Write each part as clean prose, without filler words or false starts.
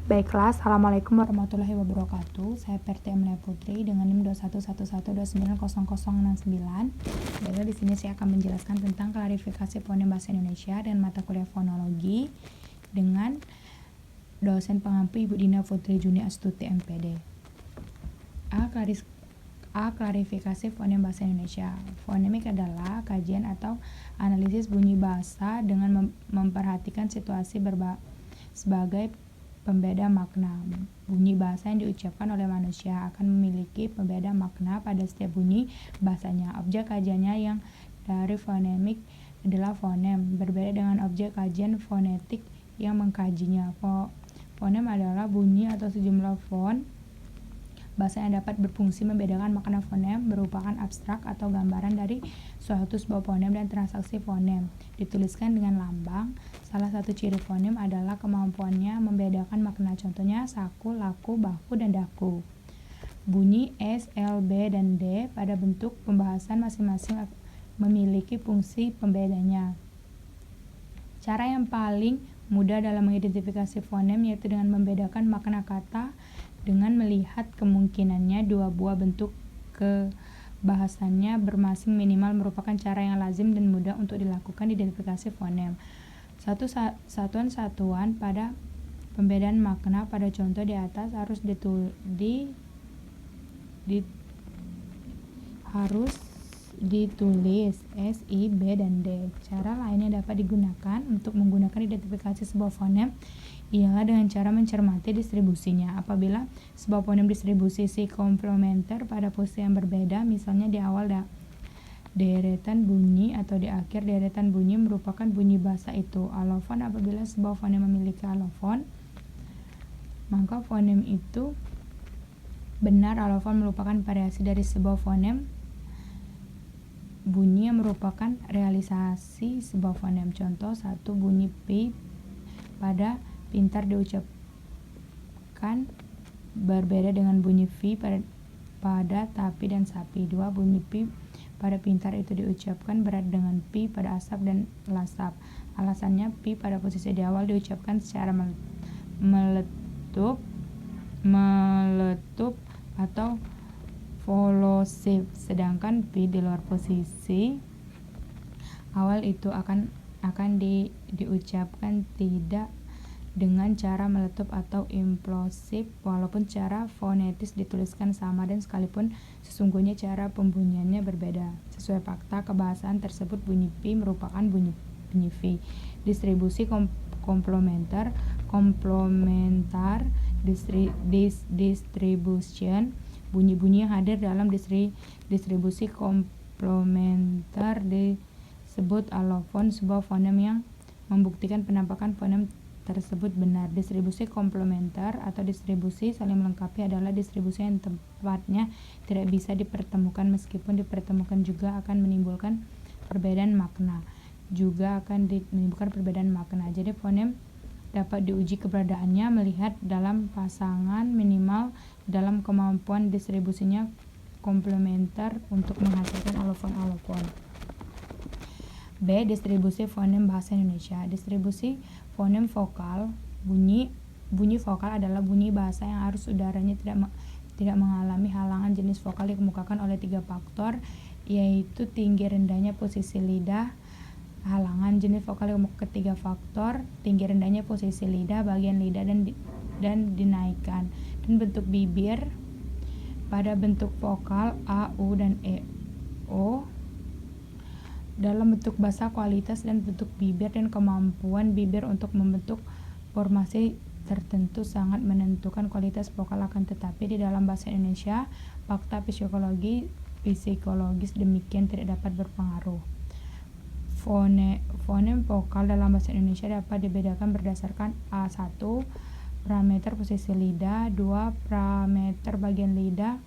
Baiklah, Assalamualaikum warahmatullahi wabarakatuh. Saya Perti Amelia Putri dengan NIM 2111290969. Baiklah, di sini saya akan menjelaskan tentang klarifikasi fonem bahasa Indonesia dan mata kuliah fonologi dengan dosen pengampu Ibu Dina Putri Juni Astuti MPD. Klarifikasi fonem bahasa Indonesia. Fonemik adalah kajian atau analisis bunyi bahasa dengan memperhatikan situasi sebagai pembeda makna. Bunyi bahasa yang diucapkan oleh manusia akan memiliki pembeda makna pada setiap bunyi bahasanya. Objek kajiannya yang dari fonemik adalah fonem, berbeda dengan objek kajian fonetik yang mengkajinya. Fonem adalah bunyi atau sejumlah font bahasa yang dapat berfungsi membedakan makna fonem, merupakan abstrak atau gambaran dari suatu sebuah fonem dan transaksi fonem. Dituliskan dengan lambang. Salah satu ciri fonem adalah kemampuannya membedakan makna. Contohnya saku, laku, baku, dan daku. Bunyi S, L, B, dan D pada bentuk pembahasan masing-masing memiliki fungsi pembedanya. Cara yang paling mudah dalam mengidentifikasi fonem yaitu dengan membedakan makna kata dengan melihat kemungkinannya dua buah bentuk kebahasannya bermasing minimal merupakan cara yang lazim dan mudah untuk dilakukan identifikasi fonem. Satuan-satuan pada pembedaan makna pada contoh di atas harus ditulis S, I, B, dan D. Cara lain yang dapat digunakan untuk menggunakan identifikasi sebuah fonem ialah dengan cara mencermati distribusinya. Apabila sebuah fonem distribusi si komplementer pada posisi yang berbeda, misalnya di awal deretan bunyi atau di akhir deretan bunyi merupakan bunyi bahasa itu. Alofon, apabila sebuah fonem memiliki alofon, maka fonem itu benar. Alofon merupakan variasi dari sebuah fonem bunyi yang merupakan realisasi sebuah fonem. Contoh 1, bunyi P pada pintar diucapkan berbeda dengan bunyi V pada tapi dan sapi. 2, bunyi P pada pintar itu diucapkan berat dengan P pada asap dan lasap. Alasannya P pada posisi di awal diucapkan secara meletup atau folosif, sedangkan P di luar posisi awal itu akan diucapkan tidak dengan cara meletup atau implosif, walaupun cara fonetis dituliskan sama dan sekalipun sesungguhnya cara pembunyiannya berbeda. Sesuai fakta kebahasaan tersebut, bunyi P merupakan bunyi V. Distribusi komplementer distribution. Bunyi-bunyi yang hadir dalam distribusi komplementer disebut alofon, sebuah fonem yang membuktikan penampakan fonem tersebut benar. Distribusi komplementer atau distribusi saling melengkapi adalah distribusi yang tempatnya tidak bisa dipertemukan, meskipun dipertemukan juga akan menimbulkan perbedaan makna. Jadi fonem dapat diuji keberadaannya melihat dalam pasangan minimal dalam kemampuan distribusinya komplementer untuk menghasilkan alofon-alofon. B. Distribusi fonem bahasa Indonesia. Distribusi fonem vokal. Bunyi vokal adalah bunyi bahasa yang arus udaranya tidak mengalami halangan. Jenis vokal dikemukakan oleh 3 faktor, yaitu tinggi rendahnya posisi lidah. Halangan jenis vokal ketiga faktor, tinggi rendahnya posisi lidah, bagian lidah dan dinaikkan, dan bentuk bibir pada bentuk vokal A, U, dan E, O. Dalam bentuk bahasa, kualitas dan bentuk bibir dan kemampuan bibir untuk membentuk formasi tertentu sangat menentukan kualitas vokal. Akan tetapi di dalam bahasa Indonesia, fakta psikologis demikian tidak dapat berpengaruh. Fonem vokal dalam bahasa Indonesia dapat dibedakan berdasarkan A1, parameter posisi lidah, 2, parameter bagian lidah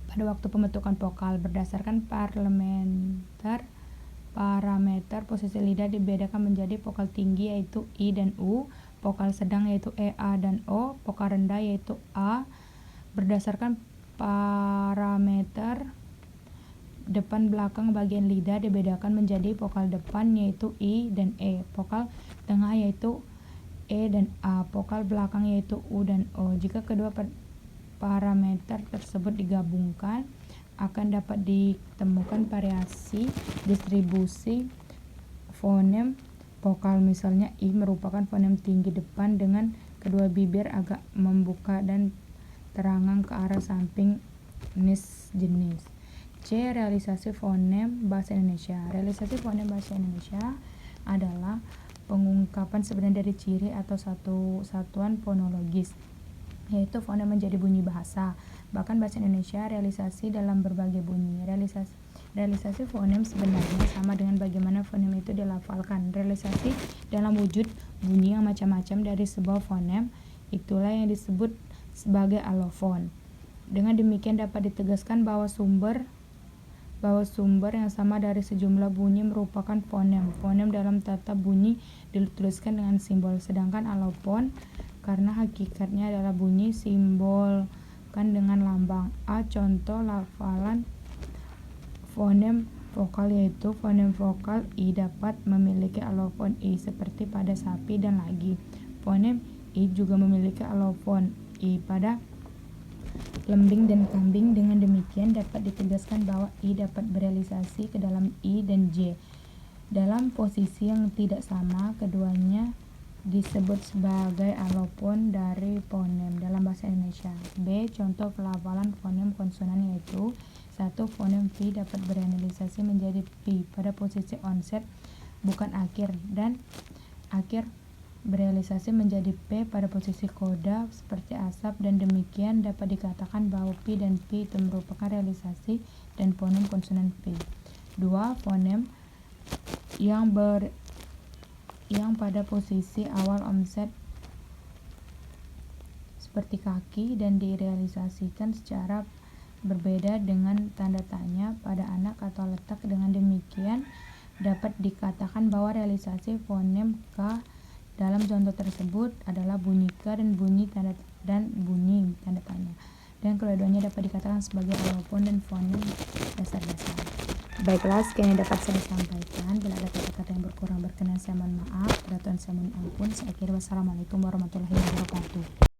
pada waktu pembentukan vokal. Berdasarkan parameter posisi lidah dibedakan menjadi vokal tinggi yaitu I dan U, vokal sedang yaitu E, A, dan O, vokal rendah yaitu A. Berdasarkan parameter depan belakang bagian lidah dibedakan menjadi vokal depan yaitu I dan E, vokal tengah yaitu E dan A. Vokal belakang yaitu U dan O. Jika kedua parameter tersebut digabungkan, akan dapat ditemukan variasi distribusi fonem vokal. Misalnya, I merupakan fonem tinggi depan dengan kedua bibir agak membuka dan terangan ke arah samping jenis. C. Realisasi fonem bahasa Indonesia. Realisasi fonem bahasa Indonesia adalah pengungkapan sebenarnya dari ciri atau satuan fonologis, yaitu fonem menjadi bunyi bahasa. Bahkan bahasa Indonesia realisasi dalam berbagai bunyi. Realisasi fonem sebenarnya sama dengan bagaimana fonem itu dilafalkan. Realisasi dalam wujud bunyi yang macam-macam dari sebuah fonem, itulah yang disebut sebagai alofon. Dengan demikian dapat ditegaskan bahwa sumber yang sama dari sejumlah bunyi merupakan fonem. Fonem dalam tata bunyi dituliskan dengan simbol, sedangkan alofon karena hakikatnya adalah bunyi simbolkan dengan lambang. A. Contoh lafalan fonem vokal yaitu fonem vokal I dapat memiliki alofon I seperti pada sapi dan lagi. Fonem I juga memiliki alofon I pada lembing dan kambing. Dengan demikian dapat ditegaskan bahwa I dapat berealisasi ke dalam I dan J dalam posisi yang tidak sama. Keduanya disebut sebagai alofon dari fonem dalam bahasa Indonesia. B. Contoh pelafalan fonem konsonan yaitu 1. Fonem V dapat berealisasi menjadi P pada posisi onset bukan akhir, dan akhir berealisasi menjadi P pada posisi koda seperti asap, dan demikian dapat dikatakan bahwa P dan P itu merupakan realisasi dan fonem konsonan P. 2. Fonem yang pada posisi awal onset seperti kaki dan direalisasikan secara berbeda dengan tanda tanya pada anak atau letak. Dengan demikian dapat dikatakan bahwa realisasi fonem K dalam contoh tersebut adalah bunyi K dan bunyi tanda tanya, dan kedua-duanya dapat dikatakan sebagai alofon dan fonem dasar-dasar. Baiklah, sekian yang dapat saya sampaikan. Bila ada kata-kata yang berkurang berkenan saya mohon maaf. Pada Tuhan saya mohon ampun. Saya akhiri, wassalamualaikum warahmatullahi wabarakatuh.